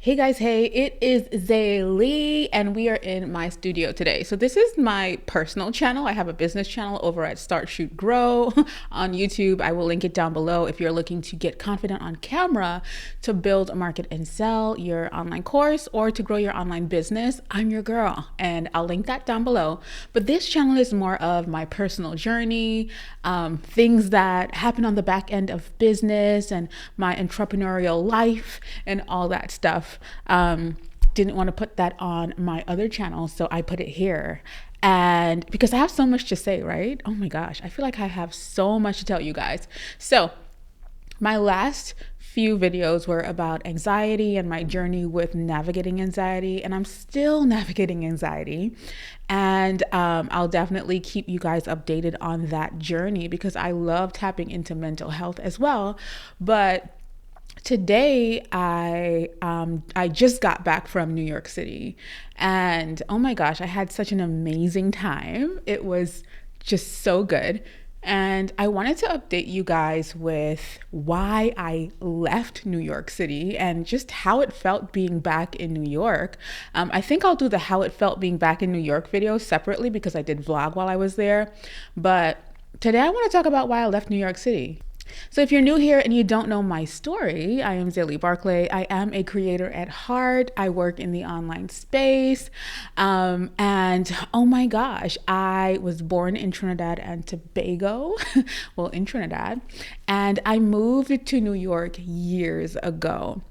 Hey guys, hey, it is XayLi and we are in my studio today. So this is my personal channel. I have a business channel over at Start Shoot Grow on YouTube. I will link it down below if you're looking to get confident on camera to build, market, and sell your online course or to grow your online business. I'm your girl and I'll link that down below. But this channel is more of my personal journey, things that happen on the back end of business and my entrepreneurial life and all that stuff. Didn't want to put that on my other channel, so I put it here. And because I have so much to say, right? Oh my gosh, I feel like I have so much to tell you guys. So my last few videos were about anxiety and my journey with navigating anxiety, and I'm still navigating anxiety. And I'll definitely keep you guys updated on that journey because I love tapping into mental health as well. But today I just got back from New York City, and oh my gosh, I had such an amazing time. It was just so good. And I wanted to update you guys with why I left New York City and just how it felt being back in New York. I think I'll do the how it felt being back in New York video separately because I did vlog while I was there. But today I want to talk about why I left New York City. So if you're new here and you don't know my story, I am XayLi Barclay. I am a creator at heart. I work in the online space. And oh my gosh, I was born in Trinidad and Tobago, well, in Trinidad, and I moved to New York years ago.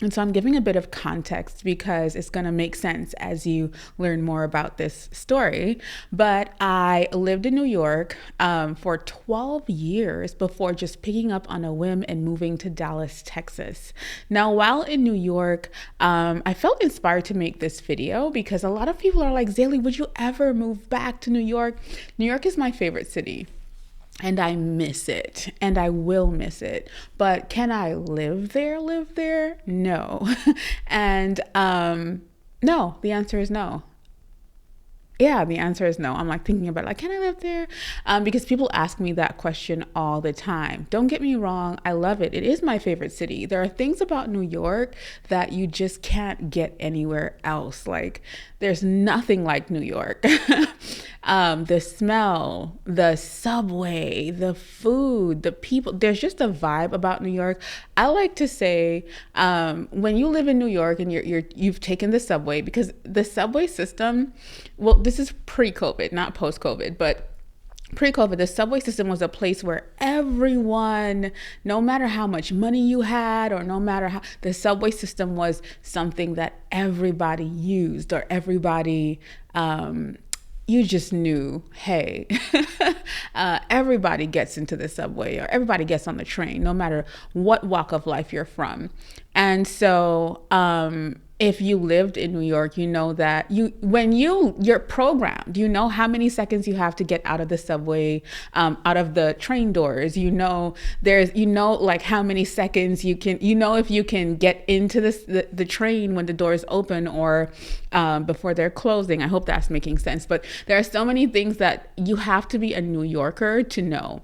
And so I'm giving a bit of context because it's going to make sense as you learn more about this story. But I lived in New York for 12 years before just picking up on a whim and moving to Dallas, Texas. Now, while in New York, I felt inspired to make this video because a lot of people are like, XayLi, would you ever move back to New York? New York is my favorite city. And I miss it and I will miss it. But can I live there? Live there? No. And no, the answer is no. Yeah, the answer is no. I'm like thinking about like, can I live there? Because people ask me that question all the time. Don't get me wrong. I love it. It is my favorite city. There are things about New York that you just can't get anywhere else. Like there's nothing like New York. The smell, the subway, the food, the people, there's just a vibe about New York. I like to say, when you live in New York and you've taken the subway, because the subway system, well, this is pre-COVID, not post-COVID, but pre-COVID, the subway system was a place where everyone, no matter how much money you had or no matter how, the subway system was something that everybody used or everybody, you just knew, hey, everybody gets into the subway or everybody gets on the train, no matter what walk of life you're from. And so, if you lived in New York, you know that you're programmed, you know how many seconds you have to get out of the subway, out of the train doors. Like how many seconds you can, if you can get into the train when the doors open or before they're closing. I hope that's making sense. But there are so many things that you have to be a New Yorker to know.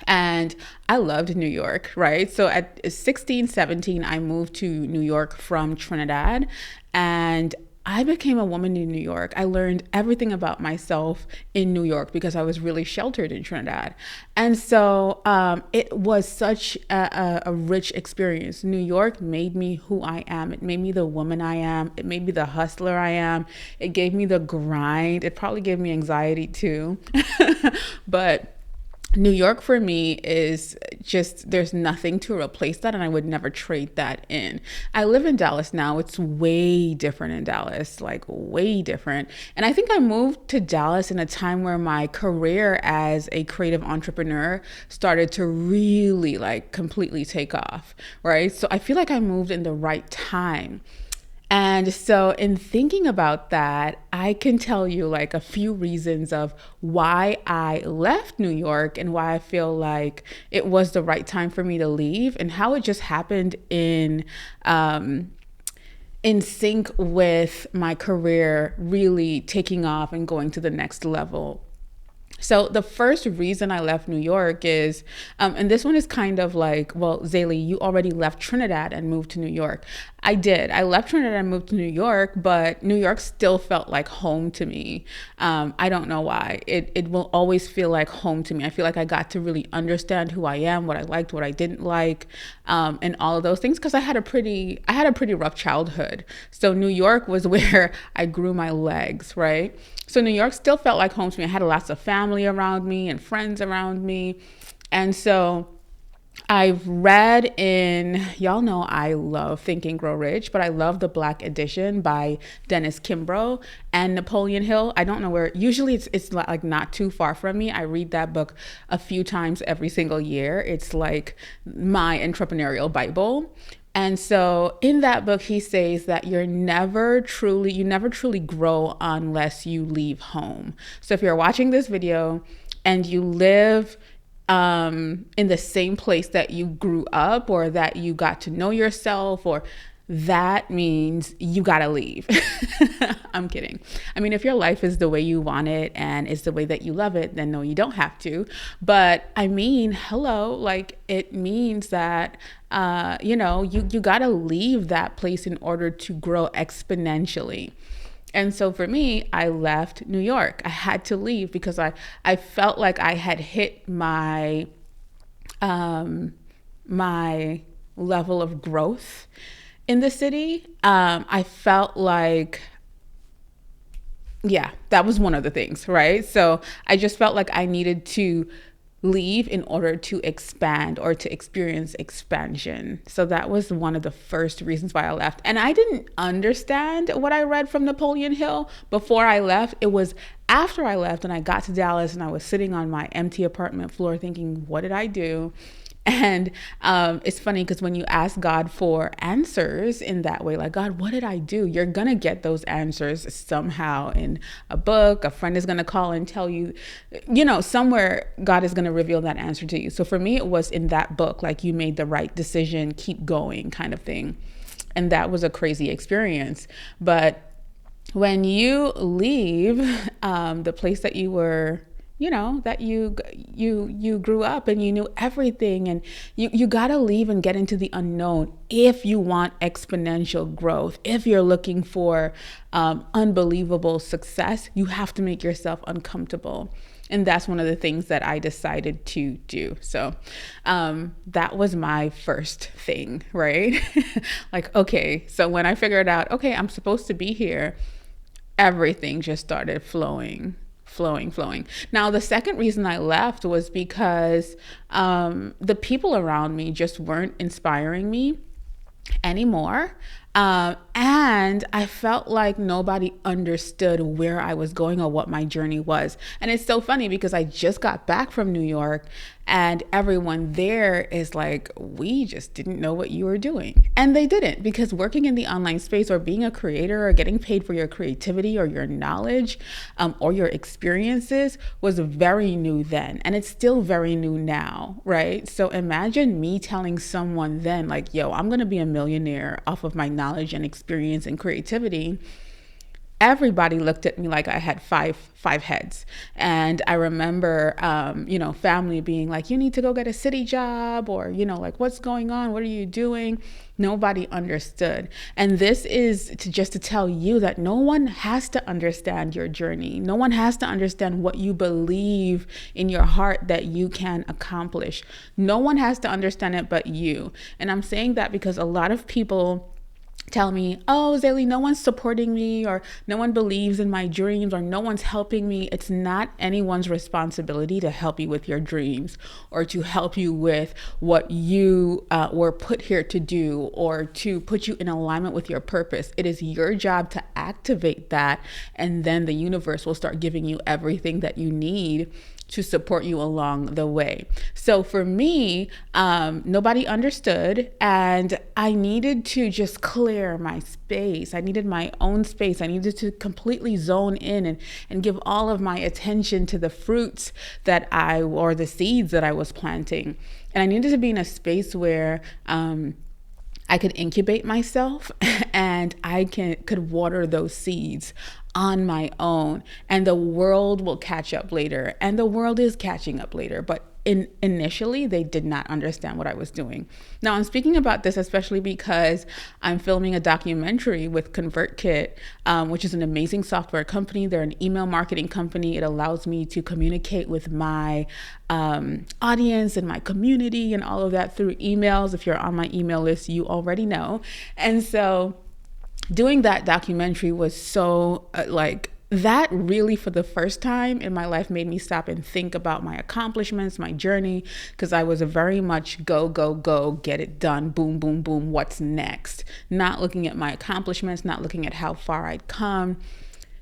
And I loved New York, right? So at 16, 17, I moved to New York from Trinidad and I became a woman in New York. I learned everything about myself in New York because I was really sheltered in Trinidad. And so it was such a rich experience. New York made me who I am. It made me the woman I am. It made me the hustler I am. It gave me the grind. It probably gave me anxiety too. But New York for me is just, there's nothing to replace that, and I would never trade that in. I live in Dallas now. It's way different in Dallas, like way different. And I think I moved to Dallas in a time where my career as a creative entrepreneur started to really like completely take off, right? So I feel like I moved in the right time. And so in thinking about that, I can tell you like a few reasons of why I left New York and why I feel like it was the right time for me to leave and how it just happened in sync with my career really taking off and going to the next level. So the first reason I left New York is, and this one is kind of like, well, XayLi, you already left Trinidad and moved to New York. I did. I left Trinidad and moved to New York, but New York still felt like home to me. I don't know why. It will always feel like home to me. I feel like I got to really understand who I am, what I liked, what I didn't like, and all of those things, because I had a pretty rough childhood. So New York was where I grew my legs, right? So New York still felt like home to me. I had lots of family around me and friends around me. And so I've read y'all know I love Think and Grow Rich, but I love The Black Edition by Dennis Kimbro and Napoleon Hill. I don't know where, usually it's like not too far from me. I read that book a few times every single year. It's like my entrepreneurial Bible. And so in that book, he says that you never truly grow unless you leave home. So if you're watching this video and you live in the same place that you grew up, or that you got to know yourself, or that means you gotta leave. I'm kidding. I mean, if your life is the way you want it and it's the way that you love it, then no, you don't have to. But I mean, hello, like it means that, you gotta leave that place in order to grow exponentially. And so for me, I left New York. I had to leave because I felt like I had hit my my level of growth in the city. I felt like, yeah, that was one of the things, right? So I just felt like I needed to leave in order to expand or to experience expansion. So that was one of the first reasons why I left. And I didn't understand what I read from Napoleon Hill before I left. It was after I left and I got to Dallas and I was sitting on my empty apartment floor thinking, what did I do? And it's funny because when you ask God for answers in that way, like, God, what did I do? You're going to get those answers somehow in a book. A friend is going to call and tell you, somewhere God is going to reveal that answer to you. So for me, it was in that book, like you made the right decision, keep going kind of thing. And that was a crazy experience. But when you leave the place that you were, that you grew up and you knew everything, and you got to leave and get into the unknown if you want exponential growth. If you're looking for unbelievable success, you have to make yourself uncomfortable. And that's one of the things that I decided to do. So that was my first thing, right? Like, okay, so when I figured out, okay, I'm supposed to be here, everything just started flowing. Now, the second reason I left was because the people around me just weren't inspiring me anymore. And I felt like nobody understood where I was going or what my journey was. And it's so funny because I just got back from New York and everyone there is like, we just didn't know what you were doing. And they didn't, because working in the online space or being a creator or getting paid for your creativity or your knowledge or your experiences was very new then. And it's still very new now, right? So imagine me telling someone then like, yo, I'm going to be a millionaire off of my knowledge and experience and creativity. Everybody looked at me like I had five heads. And I remember, family being like, you need to go get a city job, or, like, what's going on? What are you doing? Nobody understood. And this is to tell you that no one has to understand your journey. No one has to understand what you believe in your heart that you can accomplish. No one has to understand it but you. And I'm saying that because a lot of people tell me, oh, XayLi, no one's supporting me, or no one believes in my dreams, or no one's helping me. It's not anyone's responsibility to help you with your dreams or to help you with what you were put here to do or to put you in alignment with your purpose. It is your job to activate that, and then the universe will start giving you everything that you need to support you along the way. So for me, nobody understood, and I needed to just clear my space. I needed my own space. I needed to completely zone in and give all of my attention to the fruits or the seeds that I was planting. And I needed to be in a space where I could incubate myself and could water those seeds on my own, and the world will catch up later, and the world is catching up later. But initially they did not understand what I was doing. Now I'm speaking about this especially because I'm filming a documentary with ConvertKit, which is an amazing software company. They're an email marketing company. It allows me to communicate with my audience and my community and all of that through emails. If you're on my email list, you already know. And so doing that documentary was so that really, for the first time in my life, made me stop and think about my accomplishments, my journey, because I was a very much go, go, go, get it done, boom, boom, boom, what's next? Not looking at my accomplishments, not looking at how far I'd come.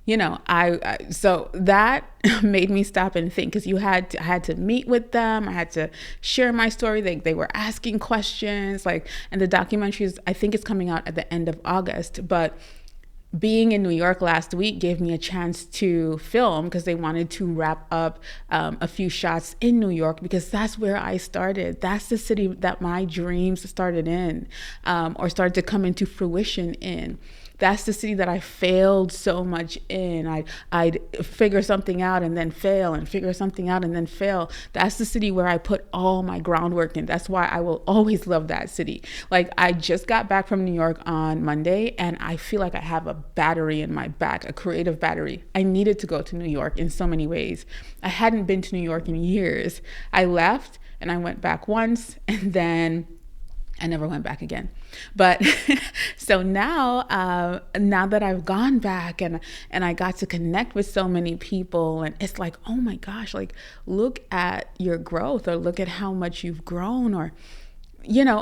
So that made me stop and think, because I had to meet with them. I had to share my story. They were asking questions, and the documentary I think it's coming out at the end of August, but being in New York last week gave me a chance to film, because they wanted to wrap up a few shots in New York, because that's where I started. That's the city that my dreams started in, or started to come into fruition in. That's the city that I failed so much in. I'd figure something out and then fail, and figure something out and then fail. That's the city where I put all my groundwork in. That's why I will always love that city. I just got back from New York on Monday, and I feel like I have a battery in my back, a creative battery. I needed to go to New York in so many ways. I hadn't been to New York in years. I left and I went back once, and then I never went back again. But so now that I've gone back and I got to connect with so many people, and it's like, oh my gosh, look at your growth, or look at how much you've grown, or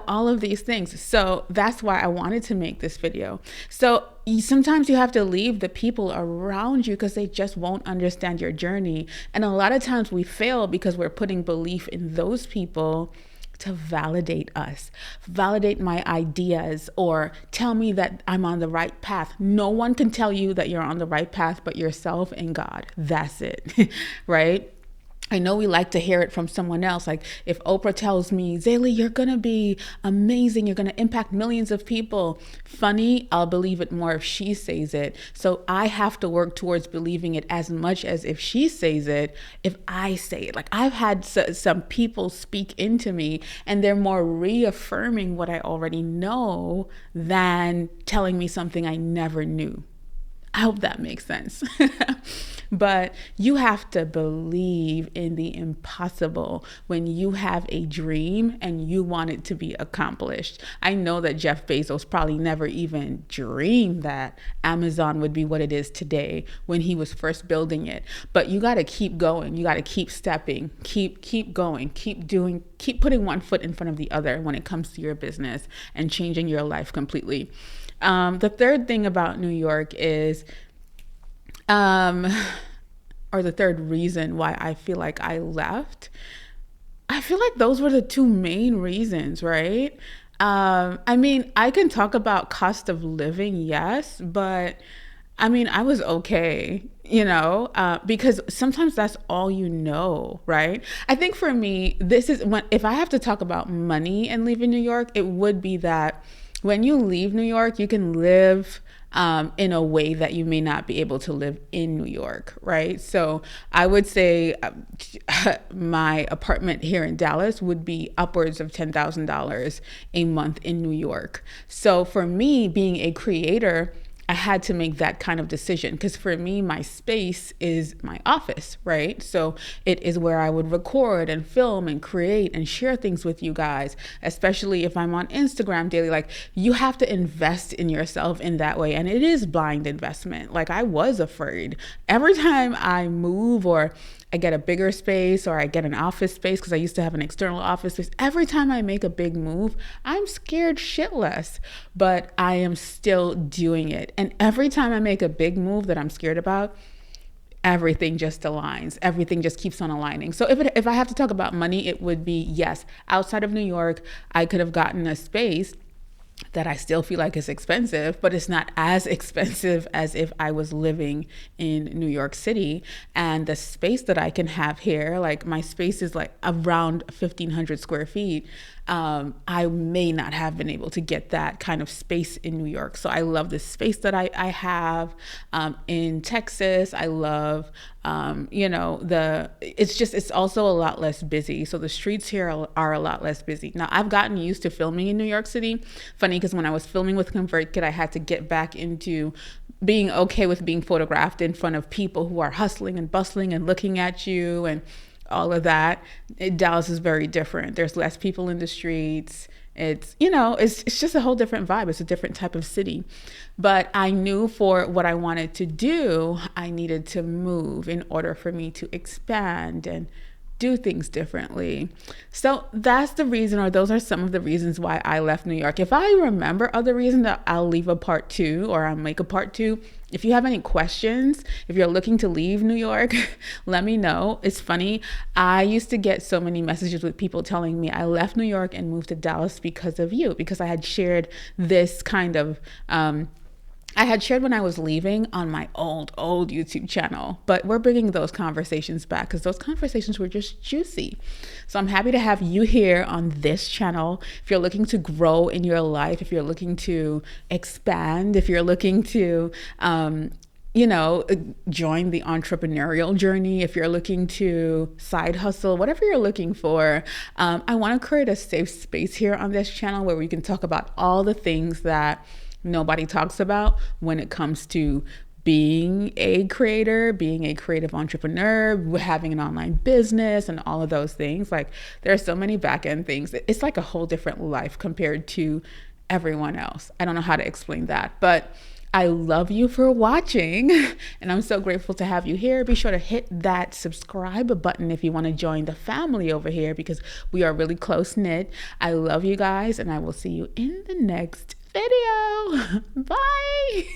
all of these things. So that's why I wanted to make this video. So sometimes you have to leave the people around you because they just won't understand your journey. And a lot of times we fail because we're putting belief in those people to validate us, validate my ideas, or tell me that I'm on the right path. No one can tell you that you're on the right path but yourself and God. That's it, right? I know we like to hear it from someone else. If Oprah tells me, XayLi, you're going to be amazing, you're going to impact millions of people. Funny, I'll believe it more if she says it. So I have to work towards believing it as much as if she says it, if I say it. I've had some people speak into me, and they're more reaffirming what I already know than telling me something I never knew. I hope that makes sense. But you have to believe in the impossible when you have a dream and you want it to be accomplished. I know that Jeff Bezos probably never even dreamed that Amazon would be what it is today when he was first building it. But you got to keep going. You got to keep stepping, keep going, keep putting one foot in front of the other when it comes to your business and changing your life completely. The third thing about New York is, or the third reason why I feel like I left, I feel like those were the two main reasons, right? I can talk about cost of living, yes, but I was okay, because sometimes that's all you know, right? I think for me, if I have to talk about money and leaving New York, it would be that when you leave New York, you can live in a way that you may not be able to live in New York, right? So I would say my apartment here in Dallas would be upwards of $10,000 a month in New York. So for me, being a creator, I had to make that kind of decision, because for me, my space is my office, right? So it is where I would record and film and create and share things with you guys, especially if I'm on Instagram daily. You have to invest in yourself in that way. And it is blind investment. I was afraid. Every time I move, or I get a bigger space, or I get an office space, because I used to have an external office space. Every time I make a big move, I'm scared shitless, but I am still doing it. And every time I make a big move that I'm scared about, everything just aligns. Everything just keeps on aligning. So if I have to talk about money, it would be, yes, outside of New York, I could have gotten a space that I still feel like is expensive, but it's not as expensive as if I was living in New York City. And the space that I can have here, like my space is like around 1,500 square feet. I may not have been able to get that kind of space in New York. So I love the space that I have in Texas. I love, it's also a lot less busy. So the streets here are a lot less busy. Now I've gotten used to filming in New York City. Funny, because when I was filming with ConvertKit, I had to get back into being okay with being photographed in front of people who are hustling and bustling and looking at you and all of that. Dallas is very different. There's less people in the streets. It's just a whole different vibe. It's a different type of city. But I knew for what I wanted to do, I needed to move in order for me to expand and do things differently. So that's the reason, or those are some of the reasons why I left New York. If I remember other reasons, I'll leave a part 2, or I'll make a part 2. If you have any questions, if you're looking to leave New York, let me know. It's funny. I used to get so many messages with people telling me I left New York and moved to Dallas because of you, because I had shared this kind of, I had shared when I was leaving on my old YouTube channel, but we're bringing those conversations back because those conversations were just juicy. So I'm happy to have you here on this channel. If you're looking to grow in your life, if you're looking to expand, if you're looking to, join the entrepreneurial journey, if you're looking to side hustle, whatever you're looking for, I want to create a safe space here on this channel where we can talk about all the things that nobody talks about when it comes to being a creator, being a creative entrepreneur, having an online business, and all of those things. Like, there are so many back end things. It's like a whole different life compared to everyone else. I don't know how to explain that, but I love you for watching, and I'm so grateful to have you here. Be sure to hit that subscribe button if you want to join the family over here, because we are really close knit. I love you guys, and I will see you in the next video. Bye.